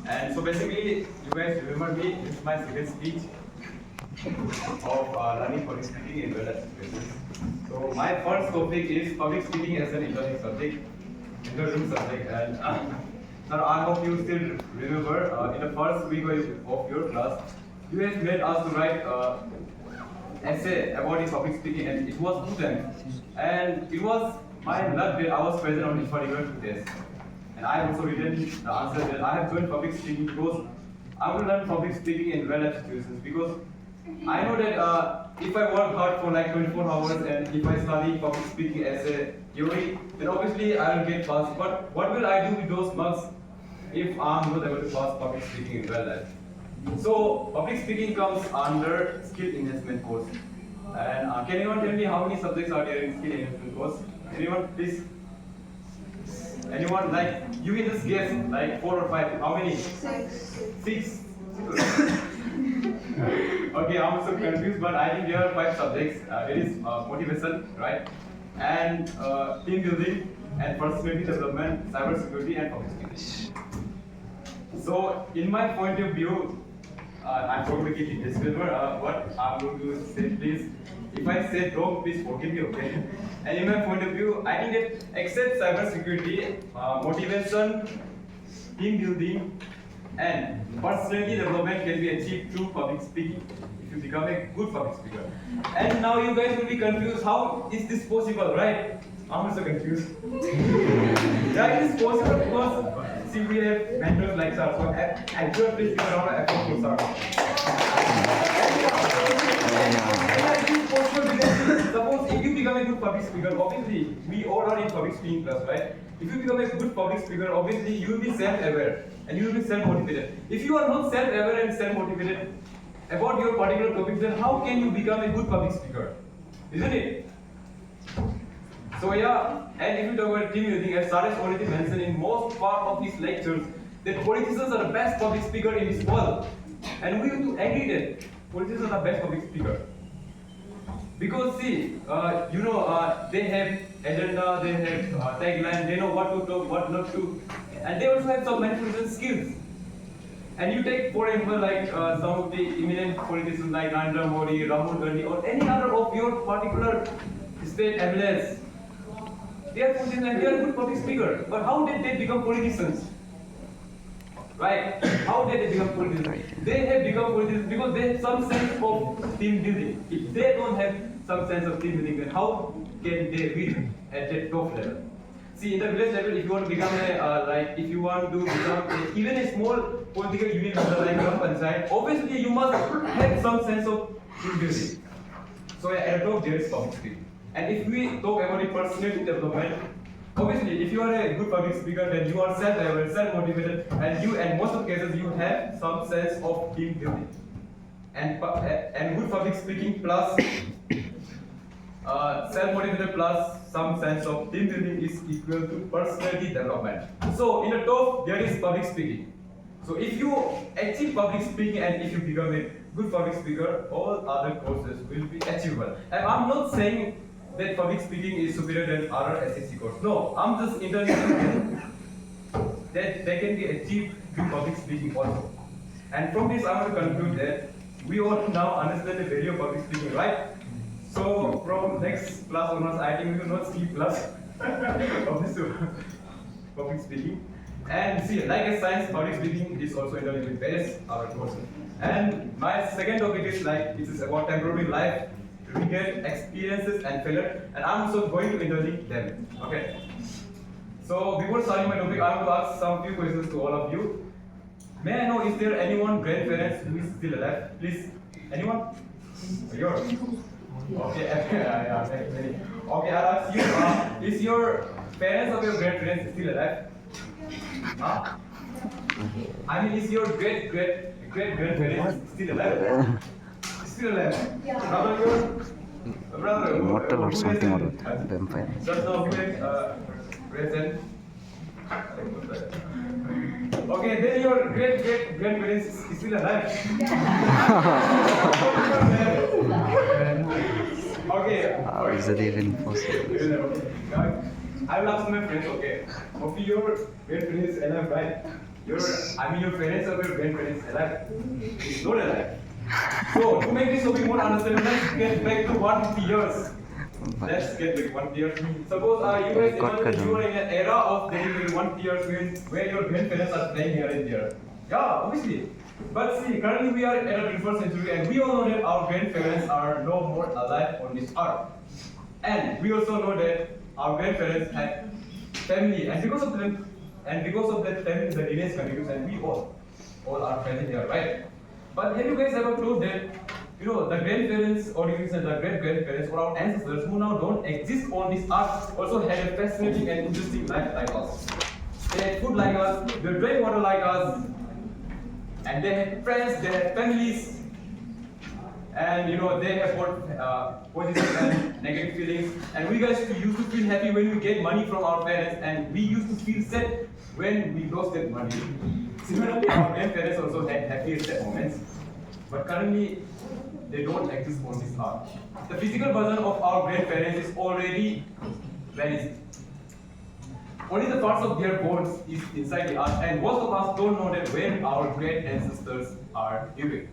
And so basically, you guys remember me, this is my second speech of learning public speaking in real situations. So my first topic is public speaking as an introducing subject. And now I hope you still remember in the first week of your class, you guys made us to write essay about the public speaking, and it was 2 times. And it was my luck that I was present on this particular 2 days. And I have also written the answer that I have joined public speaking because I will learn public speaking in real life situations, because I know that if I work hard for like 24 hours and if I study public speaking as a theory, then obviously I will get passed. But what will I do with those marks if I'm not able to pass public speaking in real life? So public speaking comes under skill enhancement course. And can anyone tell me how many subjects are there in skill enhancement course? Anyone, please? Anyone? Like, you can just guess, like 4 or 5. How many? 6. Okay, I'm so confused, but I think there are 5 subjects. It is motivation, right? And team building, and personality development, cybersecurity, and public speaking. So, in my point of view, I'm going to give you disclaimer. What I'm going to say, please. If I say wrong, please forgive me, okay? And in my point of view, I think that except cybersecurity, motivation, team building, and personality development can be achieved through public speaking if you become a good public speaker. And now you guys will be confused. How is this possible, right? I'm also confused. That is possible because see, we have mentors like sir. So actual please give a round of applause for sir. Suppose if you become a good public speaker, obviously we all are in public speaking class, right? If you become a good public speaker, obviously you will be self-aware and you will be self-motivated. If you are not self-aware and self-motivated about your particular topic, then how can you become a good public speaker? Isn't it? So yeah, and if you talk about team building, as Saresh already mentioned in most part of his lectures, that politicians are the best public speaker in this world. And we have to agree that politicians are the best public speaker. Because see, they have agenda, they have tagline, they know what to talk, what not to, and they also have some manipulation skills. And you take, for example, like some of the eminent politicians like Narendra Modi, Rahul Gandhi, or any other of your particular state MLAs. They are politicians and they are good public speakers. But how did they become politicians? Right? How did they become politicians? They have become politicians because they have some sense of team building. If they don't have some sense of team building, then how can they win at the top level? See, in the village level, if you want to become if you want to become even a small political unit like Gram Panchayat, obviously you must have some sense of team building. So at the top there is public speaking. And if we talk about the personality development, obviously if you are a good public speaker, then you are self-aware, self-motivated, and most of the cases you have some sense of team building. And good public speaking plus self-motivated plus some sense of team building is equal to personality development. So in the top there is public speaking. So if you achieve public speaking and if you become a good public speaker, all other courses will be achievable. And I'm not saying that public speaking is superior than other SSC course. No, I'm just introducing that they can be achieved through public speaking also. And from this I want to conclude that we all now understand the value of public speaking, right? So from next class onwards, I think we will not skip class of this public speaking. And see, like a science, public speaking is also interlinked with various other courses. And my second topic is like it is about temporary life, regret, experiences, and failure. And I'm also going to interlink them. Okay. So before starting my topic, I want to ask some few questions to all of you. May I know, is there anyone grandparents who is still alive? Please, anyone? Yours. Okay, okay, I'll ask you, is your parents or your grandparents still alive? Huh? I mean, is your great-grandparents still alive? Still alive? Yeah. Brother, Immortal or something or vampire. Just now, present. Okay, then your great-grandparents is still alive? Okay. How is that even possible? I will ask my friends, okay. Of your great friends alive, right? your parents or your grandparents alive? It's not alive. So to make this topic more understandable, let's get back to 150 years. Let's get back 150 years. Suppose you guys imagine you are in an era of maybe 150 years where your grandparents are playing here and there. Yeah, obviously. But see, currently we are at the 21st century and we all know that our grandparents are no more alive on this earth. And we also know that our grandparents had family, and because of that family, the lineage continues, and we all are present here, right? But have you guys ever thought that the grandparents or you can say the great grandparents or our ancestors who now don't exist on this earth also had a fascinating and interesting life like us. They had food like us, they drank water like us, and they had friends, they had families. And they have both positive and negative feelings. And we guys used to feel happy when we get money from our parents, and we used to feel sad when we lost that money. Similarly, our grandparents also had happy and sad moments, but currently they don't exist on this earth. The physical version of our grandparents is already vanished. Only the parts of their bones is inside the earth, and most of us don't know that where our great ancestors are living.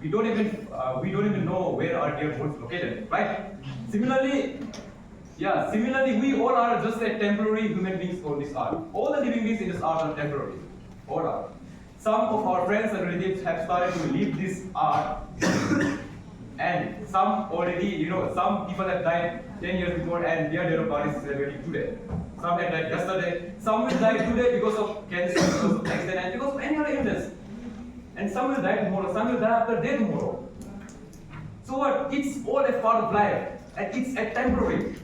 We don't even know where are their bones located, right? Similarly, we all are just a temporary human beings on this earth. All the living beings in this earth are temporary. All are. Some of our friends and relatives have started to leave this earth, and some already, some people have died 10 years before, and their death bodies is celebrated today. Some have died yesterday. Some will die today because of cancer, because of accident, and because of any other illness. And some will die tomorrow, some will die after day tomorrow. So what? It's all a part of life, and it's a temporary.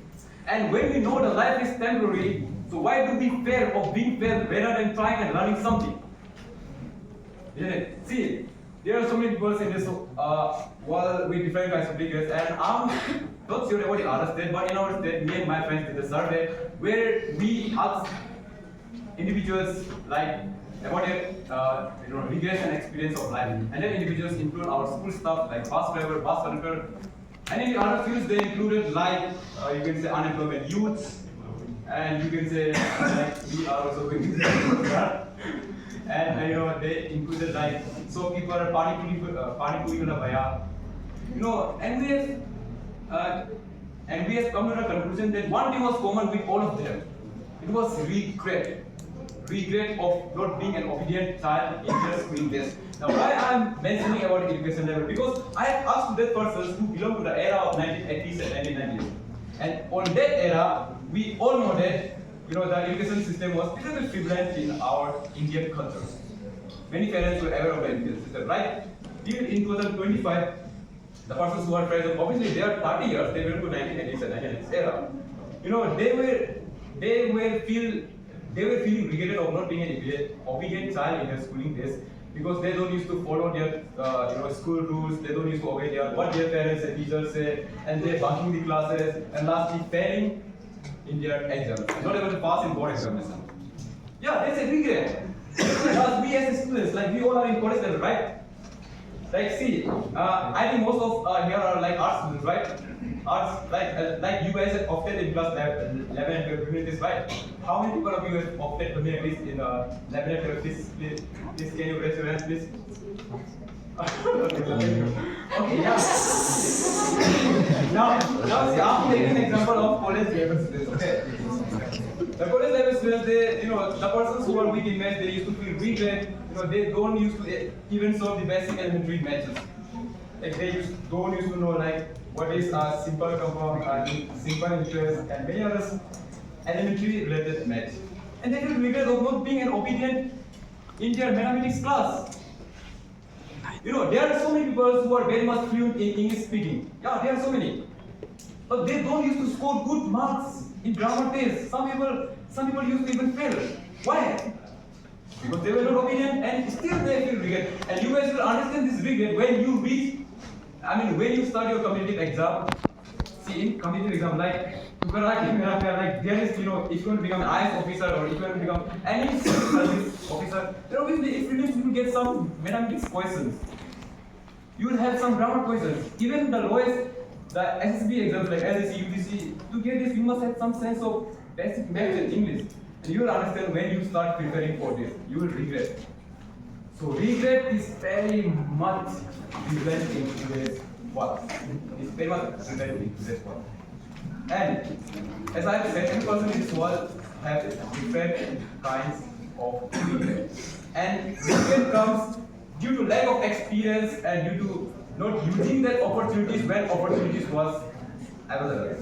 And when we know the life is temporary, so why do we fear of being failed rather than trying and learning something? Isn't it? See, there are so many people in this world with different kinds of degrees, and I'm not sure about the other state, but in our state, me and my friends did a survey where we asked individuals like about their regrets and experience of life. And then individuals include our school stuff like bus driver, bus conductor, and in the other fields they included like you can say unemployment youths, and you can say like we are also going to and they included like shopkeeper, pani puri wala bhaiya, and we have come to the conclusion that one thing was common with all of them. It was regret of not being an obedient child in their schooling days. Now, why I am mentioning about education level? Because I have asked that persons who belong to the era of 1980s and 1990s, and on that era, we all know that the education system was a little bit prevalent in our Indian culture. Many parents were aware of the education system, right? Even in 2025, the persons who are present, obviously they are 30 years, they belong to 1980s and 1990s era. They were feeling regretted of not being an obedient child in their schooling days because they don't used to follow their school rules, they don't used to obey what their parents and teachers say, and they're bunking the classes and lastly failing in their exams, not able to pass in board examination. Yeah, that's a regret. We as students, like we all are in college level, right? Like see, I think most of here are like art students, right? Arts, like you guys have opted in class 11 and 12 communities, right? How many people of you have opted communities in 11 and 12? Please, can you raise your hands, please? Okay, yeah. now see, I'm taking an example of college level students, okay? The college level students, the persons who are weak in math, they used to feel regret. They don't used to even solve the basic elementary matches. Like they don't used to know like what is a simple compound, simple interest, and many others elementary related maths. And they feel regret of not being an obedient in their mathematics class. There are so many people who are very much fluent in English speaking. Yeah, there are so many. But they don't used to score good marks in grammar tests. Some people used to even fail. Why? Because they were not obedient and still they feel regret. And you guys will understand this regret when you start your competitive exam. See, in competitive exam, like there is, if you want to become an IAS officer or if you want to become any service officer, then obviously if you will get some mathematics questions. You will have some grammar questions. Even the lowest, the SSB exams like SSC, UPC, to get this you must have some sense of basic maths and English. And you will understand when you start preparing for this. You will regret. So regret is very much prevalent in today's world. It's very much prevalent in today's world. And as I have said, every person in this world have different kinds of regret. And regret comes due to lack of experience and due to not using that opportunities when opportunities was available.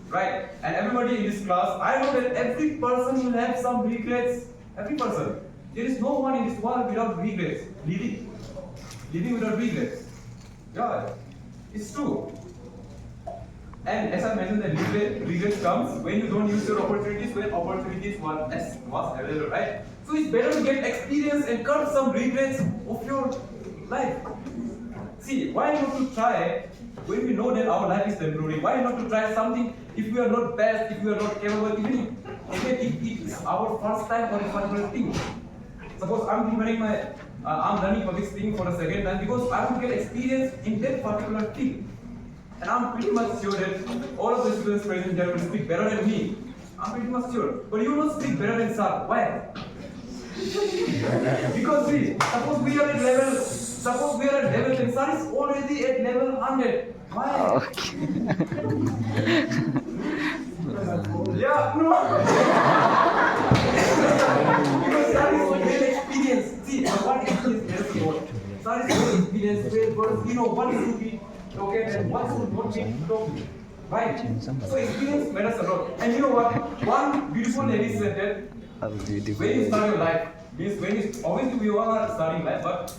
Right? And everybody in this class, I know that every person will have some regrets. Every person. There is no one in this world without regrets. Living without regrets. Yeah, it's true. And as I mentioned, that regrets comes when you don't use your opportunities when opportunities was available, right? So it's better to get experience and cut some regrets of your life. See, why not to try when we know that our life is temporary? Why not to try something if we are not best, if we are not capable, even if it is our first time on a particular thing? Suppose I'm preparing I'm learning public speaking for the second time because I want to get experience in that particular thing. And I'm pretty much sure that all of the students present here will speak better than me. I'm pretty much sure. But you will not speak better than sir. Why? Because suppose we are at level 10, sir is already at level 100. Why? Okay. Yeah, no. Because sir is well experienced. See, what experience matters more. Sir is well experienced, well, you know what should be okay and what should not be broken. Right? So experience matters a lot. And you know what? One beautiful lady said that when you start your life, means when you obviously we all are starting life, but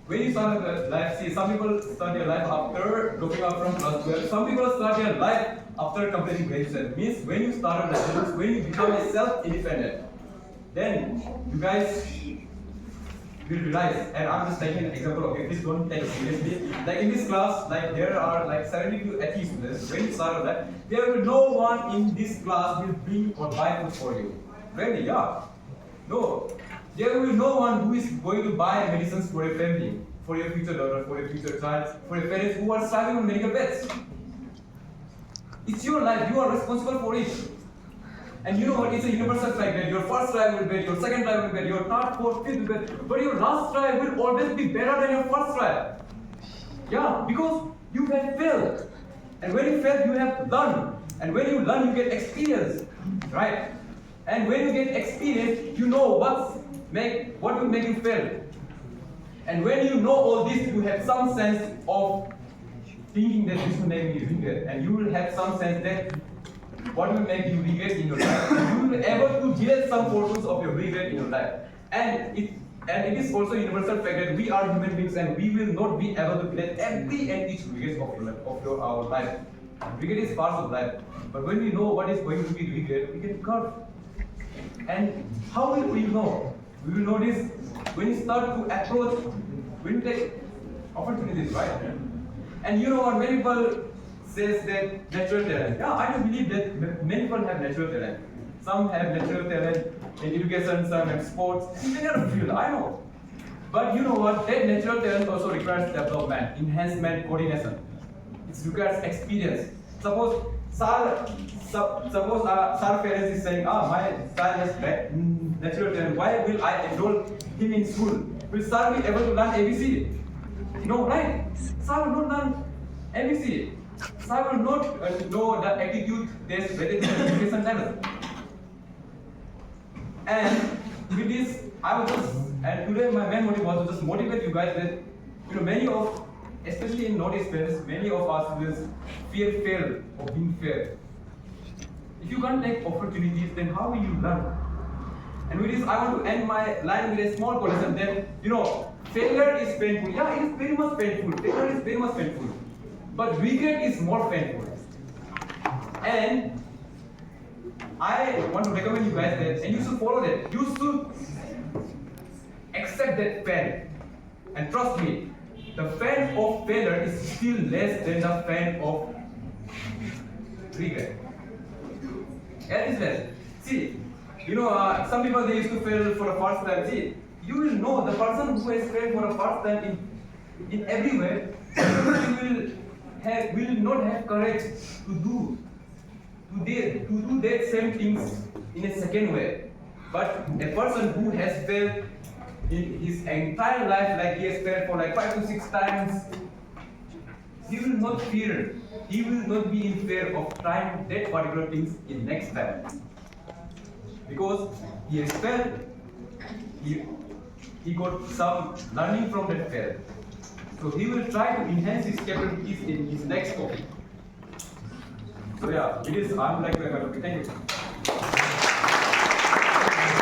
when you start your life, see some people start their life after dropping out from class 12. Some people start their life after completing graduation. Means when you start your life, when you become a self-independent, then you guys will realize, and I'm just taking an example, okay, please don't take it seriously. Like in this class, like there are like 72 80 students. When you start that, there will no one in this class will bring or buy food for you. Really? Yeah. No. There will be no one who is going to buy medicines for your family, for your future daughter, for your future child, for your parents who are struggling on medical beds. It's your life, you are responsible for it. And you know what, it's a universal fact that your first try will be better, your second try will be better, your third, fourth, fifth will be better, but your last try will always be better than your first try. Yeah, because you have failed. And when you fail, you have learned. And when you learn, you get experience. Right? And when you get experience, you know what will make you fail. And when you know all this, you have some sense of thinking that this will make me regret. And you will have some sense that what will make you regret in your life. You will be able to delete some portions of your regret in your life. And it is also a universal fact that we are human beings and we will not be able to delete every and each regret of our life. Regret is part of life. But when we know what is going to be regret, we can cut. And how will we know? We will know this when you start to approach, when you take opportunities, right? And you know what, many people says that natural talent. Yeah, I do believe that many people have natural talent. Some have natural talent in education, some have sports, in many other fields, I know. But you know what, that natural talent also requires development, enhancement, coordination. It requires experience. Suppose Sir parents is saying, my child has natural talent, why will I enroll him in school? Will Sir be able to learn ABC? No, right? Sir will not learn ABC. Sir will not know the aptitude test whether it is education level. And with this, and today my main motive was to just motivate you guys that, many of, especially in Northeast parents, many of our students fear fail or being failed. If you can't take opportunities, then how will you learn? And with this, I want to end my line with a small quotation that, failure is painful. Yeah, it is very much painful. Failure is very much painful. But regret is more painful. And I want to recommend you guys that, and you should follow that. You should accept that pain. And trust me, the pain of failure is still less than the pain of regret. It is less. See, some people they used to fail for the first time. See, you will know the person who has failed for the first time in every way, will not have courage to do that same things in a second way. But a person who has failed in his entire life, like he has failed for like 5 to 6 times, he will not fear. He will not be in fear of trying that particular things in next time. Because he has failed, he got some learning from that fail. So he will try to enhance his capabilities in his next topic. So yeah, it is. I'm like, thank you.